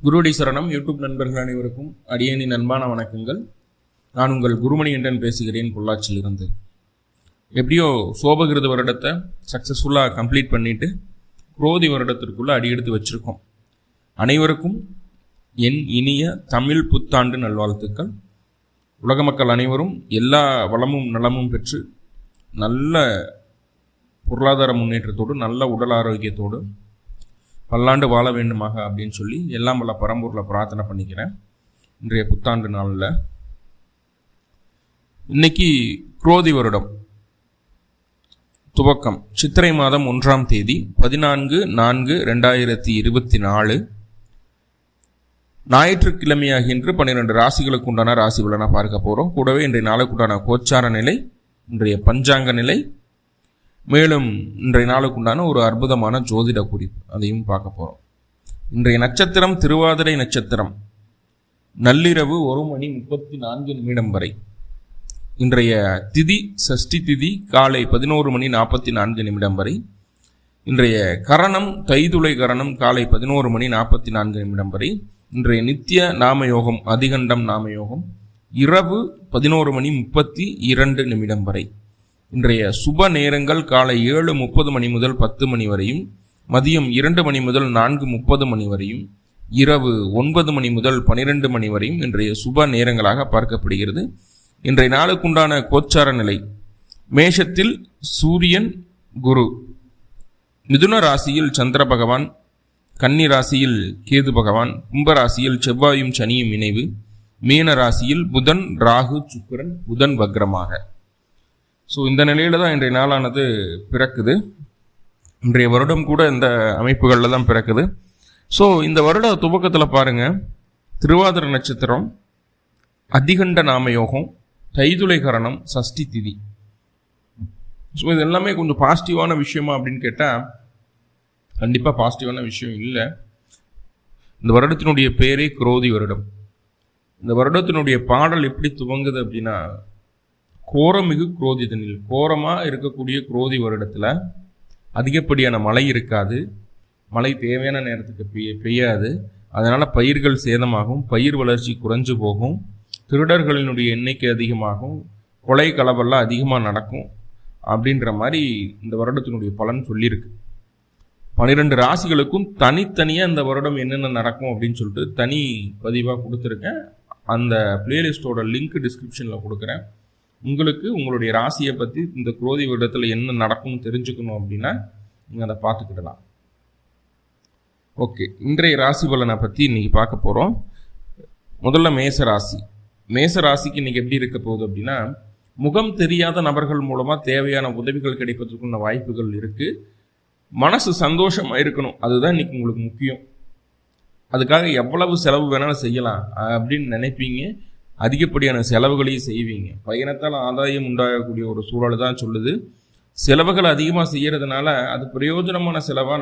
குருவடி சரணம். யூடியூப் நண்பர்கள் அனைவருக்கும் அடியேனின் அன்பான வணக்கங்கள். நான் உங்கள் குருமணி என்றன் பேசுகிறேன், பொள்ளாச்சியிலிருந்து. எப்படியோ சோபகிருத வருடத்தை சக்ஸஸ்ஃபுல்லாக கம்ப்ளீட் பண்ணிவிட்டு குரோதி வருடத்திற்குள்ளே அடியெடுத்து வச்சுருக்கோம். அனைவருக்கும் என் இனிய தமிழ் புத்தாண்டு நல்வாழ்த்துக்கள். உலக மக்கள் அனைவரும் எல்லா வளமும் நலமும் பெற்று நல்ல பொருளாதார முன்னேற்றத்தோடு நல்ல உடல் ஆரோக்கியத்தோடு பல்லாண்டு வாழ வேண்டுமாக அப்படின்னு சொல்லி எல்லாம் வல்ல பரம்பூரில் பிரார்த்தனை பண்ணிக்கிறேன். இன்றைய புத்தாண்டு நாளில் இன்னைக்கு குரோதி வருடம் துவக்கம் சித்திரை மாதம் 1ஆம் தேதி 14/4/2024 ஞாயிற்றுக்கிழமையாகின்று 12 ராசிகளுக்கு உண்டான ராசி பலனை பார்க்க போகிறோம். கூடவே இன்றைய நாளுக்குண்டான கோச்சார நிலை, இன்றைய பஞ்சாங்க நிலை, மேலும் இன்றைய நாளுக்குண்டான ஒரு அற்புதமான ஜோதிட குறிப்பு, அதையும் பார்க்க போகிறோம். இன்றைய நட்சத்திரம் திருவாதிரை நட்சத்திரம், நள்ளிரவு 1:34 வரை. இன்றைய திதி சஷ்டி திதி காலை 11:44 வரை. இன்றைய கரணம் தைதுளை கரணம் காலை 11:44 வரை. இன்றைய நித்திய நாமயோகம் அதிகண்டம் நாமயோகம் இரவு 11:32 வரை. இன்றைய சுப நேரங்கள் காலை 7:30 முதல் 10 வரையும், மதியம் 2 முதல் 4:30 வரையும், இரவு 9 முதல் 12 வரையும் இன்றைய சுப நேரங்களாக பார்க்கப்படுகிறது. இன்றைய நாளுக்குண்டான கோச்சார நிலை: மேஷத்தில் சூரியன் குரு, மிதுன ராசியில் சந்திர பகவான், கன்னி ராசியில் கேது பகவான், கும்ப ராசியில் செவ்வாயும் சனியும் இணைவு, மீன ராசியில் புதன் ராகு சுக்கிரன், புதன் வக்ரமாக. ஸோ இந்த நிலையில தான் இன்றைய நாளானது பிறக்குது. இன்றைய வருடம் கூட இந்த அமைப்புகளில் தான் பிறக்குது. ஸோ இந்த வருட துவக்கத்தில் பாருங்க, திருவாதிரை நட்சத்திரம், அதிகண்ட நாமயோகம், தைதுளை கரணம், சஷ்டி திதி. ஸோ இது எல்லாமே கொஞ்சம் பாசிட்டிவான விஷயமா அப்படின்னு கேட்டால் கண்டிப்பாக பாசிட்டிவான விஷயம் இல்லை. இந்த வருடத்தினுடைய பேரே குரோதி வருடம். இந்த வருடத்தினுடைய பாடல் எப்படி துவங்குது அப்படின்னா, கோரமிகு குரோதி தண்ணில், கோரமாக இருக்கக்கூடிய குரோதி வருடத்தில் அதிகப்படியான மழை இருக்காது, மழை தேவையான நேரத்துக்கு பெய்யாது. அதனால் பயிர்கள் சேதமாகும், பயிர் வளர்ச்சி குறைஞ்சு போகும், திருடர்களினுடைய எண்ணிக்கை அதிகமாகும், கொலை களவெல்லாம் அதிகமாக நடக்கும் அப்படின்ற மாதிரி இந்த வருடத்தினுடைய பலன் சொல்லியிருக்கு. 12 ராசிகளுக்கும் தனித்தனியாக இந்த வருடம் என்னென்ன நடக்கும் அப்படின்னு சொல்லிட்டு தனி பதிவாக கொடுத்துருக்கேன். அந்த பிளேலிஸ்டோட லிங்க் டிஸ்கிரிப்ஷனில் கொடுக்குறேன். உங்களுக்கு உங்களுடைய ராசியை பற்றி இந்த குரோதி வருடத்தில் என்ன நடக்கும்னு தெரிஞ்சுக்கணும் அப்படின்னா நீங்கள் அதை பார்த்துக்கிடலாம். ஓகே, இன்றைய ராசி பலனை பற்றி இன்றைக்கி பார்க்க போகிறோம். முதல்ல மேசராசி. மேசராசிக்கு இன்றைக்கி எப்படி இருக்க போகுது அப்படின்னா, முகம் தெரியாத நபர்கள் மூலமாக தேவையான உதவிகள் கிடைப்பதற்குள்ள வாய்ப்புகள் இருக்குது. மனசு சந்தோஷமாக இருக்கணும், அதுதான் இன்றைக்கி உங்களுக்கு முக்கியம். அதுக்காக எவ்வளவு செலவு வேணாலும் செய்யலாம் அப்படின்னு நினைப்பீங்க, அதிகப்படியான செலவுகளையும் செய்வீங்க. பயணத்தால் ஆதாயம் உண்டாகக்கூடிய ஒரு சூழல் தான் சொல்லுது. செலவுகள் அதிகமாக செய்கிறதுனால அது பிரயோஜனமான செலவாக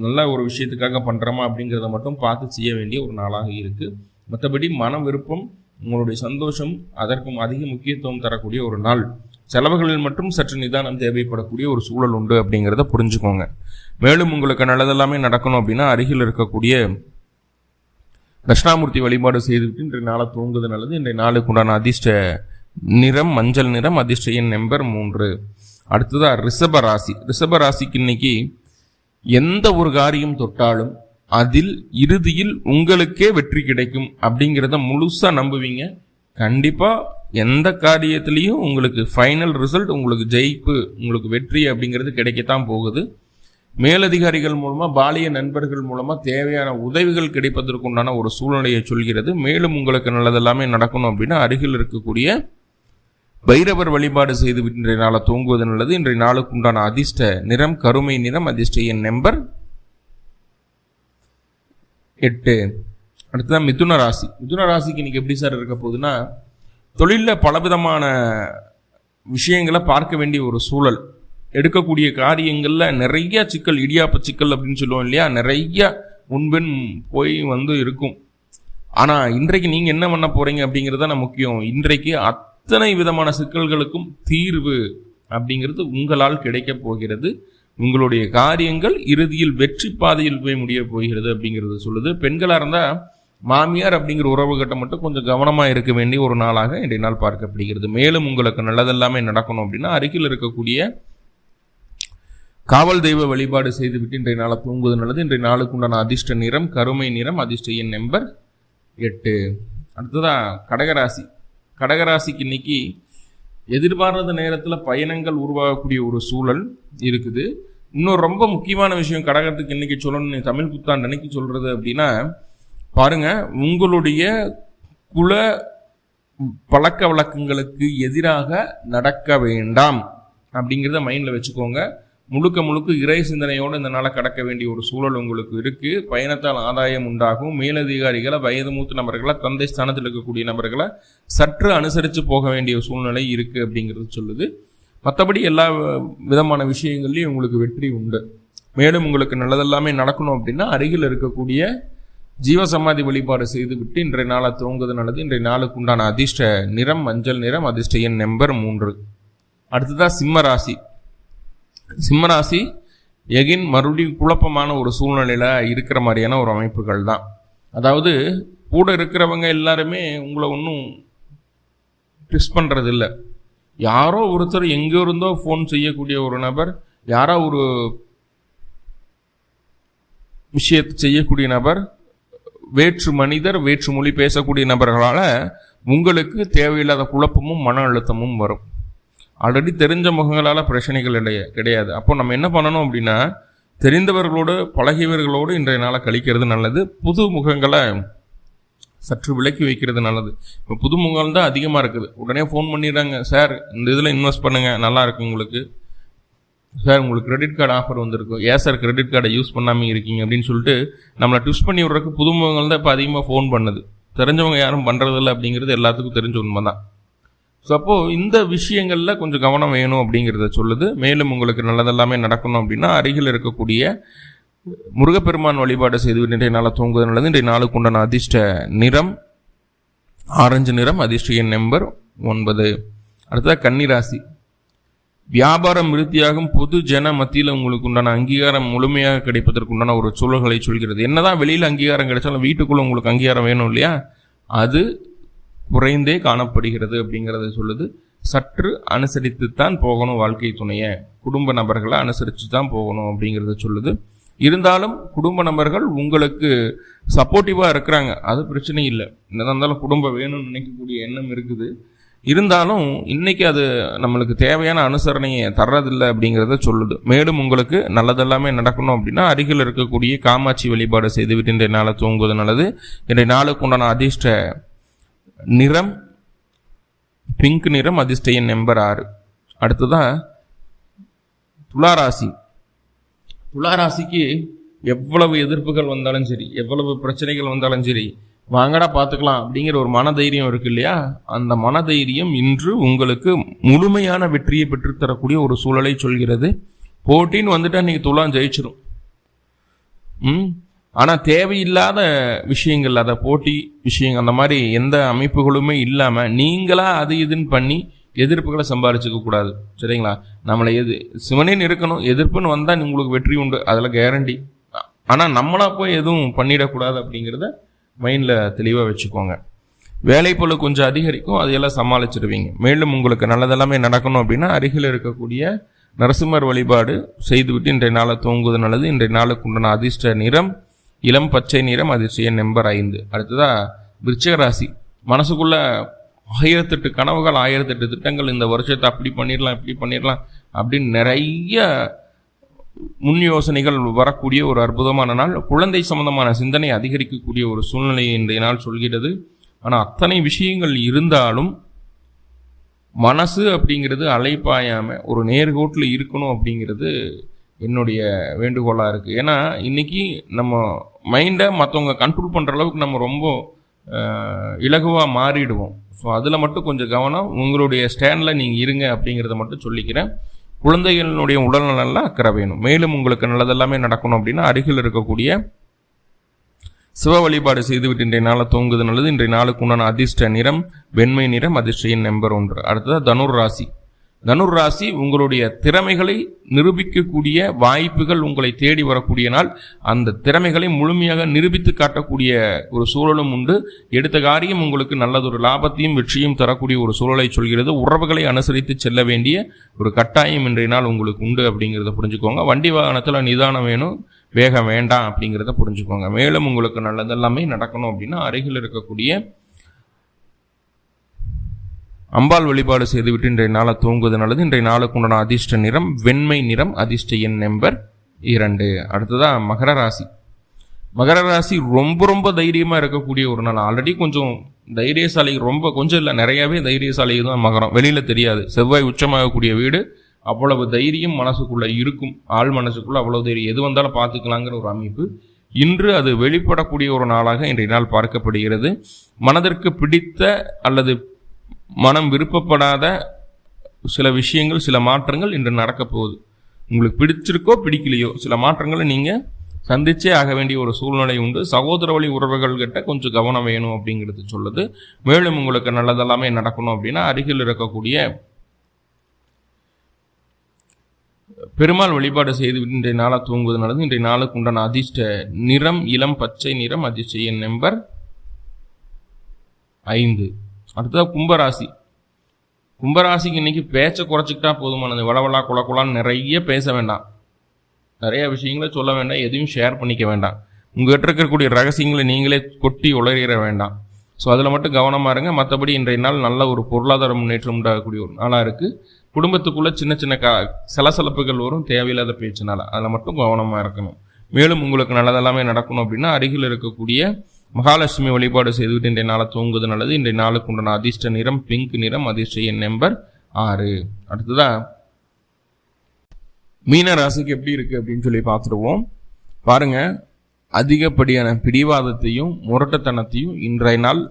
நல்ல ஒரு விஷயத்துக்காக பண்ணுறோமா அப்படிங்கிறத மட்டும் பார்த்து செய்ய வேண்டிய ஒரு நாளாக இருக்குது. மற்றபடி மன விருப்பம், உங்களுடைய சந்தோஷம் அதற்கும் அதிக முக்கியத்துவம் தரக்கூடிய ஒரு நாள். செலவுகளில் மட்டும் சற்று நிதானம் தேவைப்படக்கூடிய ஒரு சூழல் உண்டு அப்படிங்கிறத புரிஞ்சுக்கோங்க. மேலும் உங்களுக்கு நல்லதெல்லாமே நடக்கணும் அப்படின்னா அருகில் இருக்கக்கூடிய தட்சிணாமூர்த்தி வழிபாடு செய்துவிட்டு இன்றைய நாளை தூங்குவது நல்லது. இன்றைய நாளுக்கு உண்டான அதிர்ஷ்ட நிறம் மஞ்சள் நிறம், அதிர்ஷ்ட எண் நம்பர் 3. அடுத்ததாக ரிஷப ராசி. ரிஷப ராசிக்கு இன்னைக்கு எந்த ஒரு காரியம் தொட்டாலும் அதில் இறுதியில் உங்களுக்கே வெற்றி கிடைக்கும் அப்படிங்கிறத முழுசாக நம்புவீங்க. கண்டிப்பாக எந்த காரியத்திலையும் உங்களுக்கு ஃபைனல் ரிசல்ட், உங்களுக்கு ஜெயிப்பு, உங்களுக்கு வெற்றி அப்படிங்கிறது கிடைக்கத்தான் போகுது. மேலதிகாரிகள் மூலமாக, பாலிய நண்பர்கள் மூலமாக தேவையான உதவிகள் கிடைப்பதற்குண்டான ஒரு சூழ்நிலையை சொல்கிறது. மேலும் உங்களுக்கு நல்லதெல்லாமே நடக்கணும் அப்படின்னா அருகில் இருக்கக்கூடிய பைரவர் வழிபாடு செய்து இன்றைய நாளை தூங்குவது நல்லது. இன்றைய நாளுக்கு உண்டான அதிர்ஷ்ட நிறம் கருமை நிறம், அதிர்ஷ்ட எண் நம்பர் 8. அடுத்ததான் மிதுன ராசி. மிதுன ராசிக்கு இன்னைக்கு எப்படி சார் இருக்க போகுதுன்னா, தொழிலில் பலவிதமான விஷயங்களை பார்க்க வேண்டிய ஒரு சூழல். எடுக்கக்கூடிய காரியங்களில் நிறைய சிக்கல், இடியாப்ப சிக்கல் அப்படின்னு சொல்லுவோம் இல்லையா, நிறைய முன்பின் போய் இருக்கும். ஆனால் இன்றைக்கு நீங்கள் என்ன பண்ண போகிறீங்க அப்படிங்கிறது தான் முக்கியம். இன்றைக்கு அத்தனை விதமான சிக்கல்களுக்கும் தீர்வு அப்படிங்கிறது உங்களால் கிடைக்க போகிறது. உங்களுடைய காரியங்கள் இறுதியில் வெற்றி பாதையில் போய் முடிய போகிறது அப்படிங்கிறது சொல்லுது. பெண்களாக இருந்தால் மாமியார் அப்படிங்கிற உறவு கட்ட மட்டும் கொஞ்சம் கவனமாக இருக்க வேண்டிய ஒரு நாளாக இன்றைய நாள் பார்க்கப்படுகிறது. மேலும் உங்களுக்கு நல்லதெல்லாமே நடக்கணும் அப்படின்னா அருகில் இருக்கக்கூடிய காவல் தெய்வ வழிபாடு செய்துவிட்டு இன்றைய நாளை தூங்குவது நல்லது. இன்றைய நாளுக்கு உண்டான அதிர்ஷ்ட நிறம் கருமை நிறம், அதிர்ஷ்ட எண் நம்பர் 8. அடுத்ததான் கடகராசி. கடகராசிக்கு இன்னைக்கு எதிர்பாராத நேரத்தில் பயணங்கள் உருவாகக்கூடிய ஒரு சூழல் இருக்குது. இன்னும் ரொம்ப முக்கியமான விஷயம் கடகத்துக்கு இன்னைக்கு சொல்லணும், தமிழ் புத்தாண்டு அன்னைக்கு சொல்றது அப்படின்னா பாருங்க, உங்களுடைய குல பழக்க வழக்கங்களுக்கு எதிராக நடக்க வேண்டாம் அப்படிங்கிறத மைண்டில் வச்சுக்கோங்க. முழுக்க இறை சிந்தனையோடு இந்த நாளை கடக்க வேண்டிய ஒரு சூழல் உங்களுக்கு இருக்கு. பயணத்தால் ஆதாயம் உண்டாகும். மேலதிகாரிகளை, வயது மூத்த நபர்களை, தந்தை ஸ்தானத்தில் இருக்கக்கூடிய நபர்களை சற்று அனுசரித்து போக வேண்டிய சூழ்நிலை இருக்கு அப்படிங்கிறது சொல்லுது. மற்றபடி எல்லா விதமான விஷயங்கள்லையும் உங்களுக்கு வெற்றி உண்டு. மேலும் உங்களுக்கு நல்லதெல்லாமே நடக்கணும் அப்படின்னா அருகில் இருக்கக்கூடிய ஜீவசமாதி வழிபாடு செய்துவிட்டு இன்றைய நாளை துவங்குவது நல்லது. இன்றைய நாளுக்கு உண்டான அதிர்ஷ்ட நிறம் மஞ்சள் நிறம், அதிர்ஷ்ட எண் நம்பர் 3. அடுத்ததான் சிம்மராசி. சிம்மராசி எகின் மறுபடியும் குழப்பமான ஒரு சூழ்நிலையில் இருக்கிற மாதிரியான ஒரு அமைப்புகள் தான். அதாவது கூட இருக்கிறவங்க எல்லாருமே உங்களை ஒன்றும் ட்விஸ்ட் பண்ணுறது இல்லை. யாரோ ஒருத்தர் எங்கே இருந்தோ ஃபோன் செய்யக்கூடிய ஒரு நபர், யாரோ ஒரு விஷயத்தை செய்யக்கூடிய நபர், வேற்று மனிதர், வேற்று மொழி பேசக்கூடிய நபர்களால் உங்களுக்கு தேவையில்லாத குழப்பமும் மன அழுத்தமும் வரும். ஆல்ரெடி தெரிஞ்ச முகங்களால் பிரச்சனைகள் கிடையாது. அப்போ நம்ம என்ன பண்ணணும் அப்படின்னா தெரிந்தவர்களோடு பழகியவர்களோடு இன்றைய நாளை கழிக்கிறது நல்லது. புது முகங்களை சற்று விலக்கி வைக்கிறது நல்லது. இப்போ புது முகங்கள் தான் அதிகமாக இருக்குது. உடனே ஃபோன் பண்ணிடுறாங்க, சார் இந்த இதில் இன்வெஸ்ட் பண்ணுங்கள் நல்லா இருக்கு உங்களுக்கு, சார் உங்களுக்கு கிரெடிட் கார்டு ஆஃபர் வந்திருக்கும், ஏன் சார் கிரெடிட் கார்டை யூஸ் பண்ணாமல் இருக்கீங்க அப்படின்னு சொல்லிட்டு நம்மளை ட்விஸ்ட் பண்ணி விட்றதுக்கு புது முகங்கள் தான் இப்போ அதிகமாக ஃபோன் பண்ணுது. தெரிஞ்சவங்க யாரும் பண்ணுறதில்ல அப்படிங்கிறது எல்லாத்துக்கும் தெரிஞ்ச உண்மை தான். ஸோ அப்போது இந்த விஷயங்களில் கொஞ்சம் கவனம் வேணும் அப்படிங்கிறத சொல்லுது. மேலும் உங்களுக்கு நல்லதெல்லாமே நடக்கணும் அப்படின்னா அருகில் இருக்கக்கூடிய முருகப்பெருமான் வழிபாடு செய்து இன்றைய நாளை தூங்குவது நல்லது. இன்றைய நாளுக்கு உண்டான அதிர்ஷ்ட நிறம் ஆரஞ்சு நிறம், அதிர்ஷ்ட எண் நம்பர் 9. அடுத்ததாக கன்னிராசி. வியாபாரம் விருத்தியாகும். பொது ஜன மத்தியில் உங்களுக்கு உண்டான அங்கீகாரம் முழுமையாக கிடைப்பதற்கு உண்டான ஒரு சூழல்களை சொல்கிறது. என்னதான் வெளியில் அங்கீகாரம் கிடைச்சாலும் வீட்டுக்குள்ளே உங்களுக்கு அங்கீகாரம் வேணும் இல்லையா, அது குறைந்தே காணப்படுகிறது அப்படிங்கிறத சொல்லுது. சற்று அனுசரித்துத்தான் போகணும், வாழ்க்கை துணையை குடும்ப நபர்களை அனுசரித்து தான் போகணும் அப்படிங்கிறத சொல்லுது. இருந்தாலும் குடும்ப நபர்கள் உங்களுக்கு சப்போர்ட்டிவாக இருக்கிறாங்க, அது பிரச்சனை இல்லை. என்னதான் இருந்தாலும் குடும்பம் வேணும்னு நினைக்கக்கூடிய எண்ணம் இருக்குது. இருந்தாலும் இன்னைக்கு அது நம்மளுக்கு தேவையான அனுசரணையை தர்றதில்லை அப்படிங்கிறத சொல்லுது. மேலும் உங்களுக்கு நல்லதெல்லாமே நடக்கணும் அப்படின்னா அருகில் இருக்கக்கூடிய காமாட்சி வழிபாடு செய்துவிட்டு இன்றைய நாளை தூங்குவது நல்லது. இன்றைய நாளுக்கு உண்டான அதிர்ஷ்ட நிறம் பிங்க் நிறம், அதிர்ஷ்ட எண் நம்பர் 6. அடுத்ததான் துளாராசி. துளாராசிக்கு எவ்வளவு எதிர்ப்புகள் வந்தாலும் சரி, எவ்வளவு பிரச்சனைகள் வந்தாலும் சரி, வாங்கடா பார்த்துக்கலாம் அப்படிங்கிற ஒரு மனதைரியம் இருக்கு இல்லையா, அந்த மனதைரியம் இன்று உங்களுக்கு முழுமையான வெற்றியை பெற்றுத்தரக்கூடிய ஒரு சூழலை சொல்கிறது. போட்டின்னு வந்துட்டா நீங்கள் துலாம் ஜெயிச்சிடும். ஆனால் தேவையில்லாத விஷயங்கள், அதை போட்டி விஷயங்கள் அந்த மாதிரி எந்த அமைப்புகளுமே இல்லாமல் நீங்களாக அது இதுன்னு பண்ணி எதிர்ப்புகளை சம்பாதிச்சுக்க கூடாது. சரிங்களா? நம்மளை சிவனேன்னு இருக்கணும். எதிர்ப்புன்னு வந்தால் உங்களுக்கு வெற்றி உண்டு, அதில் கேரண்டி. ஆனால் நம்மளா போய் எதுவும் பண்ணிடக்கூடாது அப்படிங்கிறத மைண்டில் தெளிவாக வச்சுக்கோங்க. வேலைப்பளு கொஞ்சம் அதிகரிக்கும், அதையெல்லாம் சமாளிச்சிடுவீங்க. மேலும் உங்களுக்கு நல்லதெல்லாமே நடக்கணும் அப்படின்னா அருகில் இருக்கக்கூடிய நரசிம்மர் வழிபாடு செய்துவிட்டு இன்றைய நாளை தூங்குவது நல்லது. இன்றைய நாளுக்கு உண்டான அதிர்ஷ்ட நிறம் இளம் பச்சை நிறம், அதிர்ஷ்ட எண் நம்பர் 5. அடுத்ததா விருச்சிக ராசி. மனசுக்குள்ள 1008 கனவுகள், 1008 திட்டங்கள், இந்த வருஷத்தை அப்படி பண்ணிடலாம் இப்படி பண்ணிடலாம் அப்படின்னு நிறைய முன் யோசனைகள் வரக்கூடிய ஒரு அற்புதமான நாள். குழந்தை சம்பந்தமான சிந்தனை அதிகரிக்கக்கூடிய ஒரு சூழ்நிலையை இன்றைய நாள் சொல்கிறது. ஆனால் அத்தனை விஷயங்கள் இருந்தாலும் மனசு அப்படிங்கிறது அலைப்பாயாமல் ஒரு நேர்கோட்டில் இருக்கணும் அப்படிங்கிறது என்னுடைய வேண்டுகோளாக இருக்குது. ஏன்னா இன்றைக்கி நம்ம மைண்டை மற்றவங்க கண்ட்ரோல் பண்ணுற அளவுக்கு நம்ம ரொம்ப இலகுவாக மாறிடுவோம். ஸோ அதில் மட்டும் கொஞ்சம் கவனம், உங்களுடைய ஸ்டாண்டில் நீங்கள் இருங்க அப்படிங்கிறத மட்டும் சொல்லிக்கிறேன். குழந்தைகளுடைய உடல்நலனில் அக்கறை வேணும். மேலும் உங்களுக்கு நல்லதெல்லாமே நடக்கணும் அப்படின்னா அருகில் இருக்கக்கூடிய சிவ வழிபாடு செய்துவிட்டு இன்றைய நாளை தூங்குவது நல்லது. இன்றைய நாளுக்கு உண்டான அதிர்ஷ்ட நிறம் வெண்மை நிறம், அதிர்ஷ்ட எண் நம்பர் 1. அடுத்தது தனுர் ராசி. தனுர் ராசி உங்களுடைய திறமைகளை நிரூபிக்கக்கூடிய வாய்ப்புகள் உங்களை தேடி வரக்கூடிய நாள். அந்த திறமைகளை முழுமையாக நிரூபித்து காட்டக்கூடிய ஒரு சூழலும் உண்டு. எடுத்த காரியம் உங்களுக்கு நல்லதொரு லாபத்தையும் வெற்றியும் தரக்கூடிய ஒரு சூழலை சொல்கிறது. உறவுகளை அனுசரித்து செல்ல வேண்டிய ஒரு கட்டாயம் இன்றைய நாள் உங்களுக்கு உண்டு அப்படிங்கிறத புரிஞ்சுக்கோங்க. வண்டி வாகனத்தில் நிதானம் வேணும், வேகம் வேண்டாம் அப்படிங்கிறத புரிஞ்சுக்கோங்க. மேலும் உங்களுக்கு நல்லதெல்லாமே நடக்கணும் அப்படின்னா அருகில் இருக்கக்கூடிய அம்பாள் வழிபாடு செய்துவிட்டு இன்றைய நாளை தூங்குவது நல்லது. இன்றைய நாளுக்கு உண்டான அதிர்ஷ்ட நிறம் வெண்மை நிறம், அதிர்ஷ்ட எண் நம்பர் 2. அடுத்ததான் மகர ராசி. மகர ராசி ரொம்ப தைரியமாக இருக்கக்கூடிய ஒரு நாள். ஆல்ரெடி கொஞ்சம் தைரியசாலி, கொஞ்சம் இல்லை நிறையாவே தைரியசாலி தான் மகரம். வெளியில் தெரியாது. செவ்வாய் உச்சமாகக்கூடிய வீடு, அவ்வளவு தைரியம் மனசுக்குள்ளே இருக்கும். ஆள் மனசுக்குள்ளே அவ்வளவு தைரியம், எது வந்தாலும் பார்த்துக்கலாங்கிற ஒரு அமைப்பு. இன்று அது வெளிப்படக்கூடிய ஒரு நாளாக இன்றைய நாள் பார்க்கப்படுகிறது. மனதிற்கு பிடித்த அல்லது மனம் விருப்பப்படாத சில விஷயங்கள், சில மாற்றங்கள் இன்று நடக்க போகுது. உங்களுக்கு பிடிச்சிருக்கோ பிடிக்கலையோ சில மாற்றங்களை நீங்கள் சந்திச்சே ஆக வேண்டிய ஒரு சூழ்நிலை உண்டு. சகோதர வழி உறவுகள் கிட்ட கொஞ்சம் கவனம் வேணும் அப்படிங்கிறது சொல்லுது. மேலும் உங்களுக்கு நல்லதெல்லாமே நடக்கணும் அப்படின்னா அருகில் இருக்கக்கூடிய பெருமாள் வழிபாடு செய்து இன்றைய நாளை தூங்குவது நல்லது. இன்றைய நாளுக்கு உண்டான அதிர்ஷ்ட நிறம் இளம் பச்சை நிறம், அதிர்ஷ்ட எண் நம்பர் 5. அடுத்தது கும்பராசி. கும்பராசிக்கு இன்னைக்கு பேச்சை குறைச்சிக்கிட்டா போதுமானது. வளவலா குலக்குலான்னு நிறைய பேச வேண்டாம், நிறைய விஷயங்களை சொல்ல வேண்டாம், எதையும் ஷேர் பண்ணிக்க வேண்டாம். உங்கள்கிட்ட இருக்கக்கூடிய ரகசியங்களை நீங்களே கொட்டி உளறிட வேண்டாம். ஸோ அதில் மட்டும் கவனமாக இருங்க. மற்றபடி இன்றைய நாள் நல்ல ஒரு பொருளாதார முன்னேற்றம் உண்டாகக்கூடிய ஒரு நாளாக இருக்குது. குடும்பத்துக்குள்ளே சின்ன சின்ன சலசலப்புகள் வரும் தேவையில்லாத பேச்சுனால, அதில் மட்டும் கவனமாக இருக்கணும். மேலும் உங்களுக்கு நல்லதெல்லாமே நடக்கணும் அப்படின்னா அருகில் இருக்கக்கூடிய மகாலட்சுமி வழிபாடு செய்துவிட்டு இன்றைய நாளை தூங்குவது நல்லது. இன்றைய நாளுக்கு உண்டான அதிர்ஷ்ட நிறம் பிங்க் நிறம், அதிர்ஷ்ட எண் நம்பர் 6. அடுத்ததா மீன ராசிக்கு எப்படி இருக்கு அப்படின்னு சொல்லி பார்த்துருவோம். பாருங்க, அதிகப்படியான பிடிவாதத்தையும் முரட்டத்தனத்தையும் இன்றைய நாள்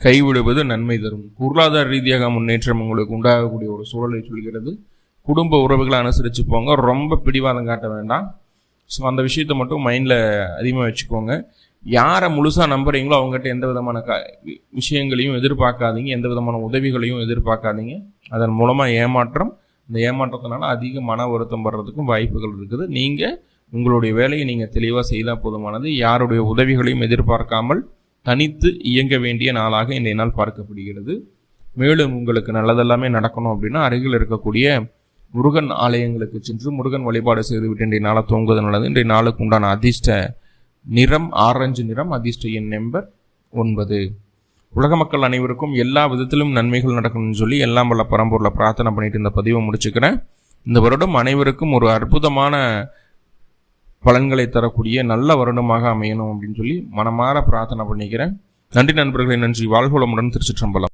கைவிடுவது நன்மை தரும். பொருளாதார ரீதியாக முன்னேற்றம் உங்களுக்கு உண்டாகக்கூடிய ஒரு சூழலை சொல்கிறது. குடும்ப உறவுகளை அனுசரித்து போங்க, ரொம்ப பிடிவாதம் காட்ட வேண்டாம். ஸோ அந்த விஷயத்தை மட்டும் மைண்டில் அதிகமாக வச்சுக்கோங்க. யாரை முழுசாக நம்புறீங்களோ அவங்ககிட்ட எந்த விதமான விஷயங்களையும் எதிர்பார்க்காதீங்க, எந்த விதமான உதவிகளையும் எதிர்பார்க்காதீங்க. அதன் மூலமாக ஏமாற்றம், இந்த ஏமாற்றத்தினால அதிக மன வருத்தம் வர்றதுக்கும் வாய்ப்புகள் இருக்குது. நீங்கள் உங்களுடைய வேலையை நீங்கள் தெளிவாக செய்தால் போதுமானது. யாருடைய உதவிகளையும் எதிர்பார்க்காமல் தனித்து இயங்க வேண்டிய நாளாக இன்றைய நாள் பார்க்கப்படுகிறது. மேலும் உங்களுக்கு நல்லதெல்லாமே நடக்கணும் அப்படின்னா அருகில் இருக்கக்கூடிய முருகன் ஆலயங்களுக்கு சென்று முருகன் வழிபாடு செய்துவிட்டு இன்றைய நாளை தூங்குவது நல்லது. இன்றைய நாளுக்கு உண்டான அதிர்ஷ்ட நிறம் ஆரஞ்சு நிறம், அதிர்ஷ்ட எண் நம்பர் 9. உலக மக்கள் அனைவருக்கும் எல்லா விதத்திலும் நன்மைகள் நடக்கணும்னு சொல்லி எல்லாம் வல்ல பரம்பொருளை பிரார்த்தனை பண்ணிட்டு இந்த பதிவை முடிச்சுக்கிறேன். இந்த வருடம் அனைவருக்கும் ஒரு அற்புதமான பலன்களை தரக்கூடிய நல்ல வருடமாக அமையணும் அப்படின்னு சொல்லி மனமாற பிரார்த்தனை பண்ணிக்கிறேன். நன்றி நண்பர்களே, நன்றி. வாழ்வளமுடன். திருச்சிற்றம்பலம்.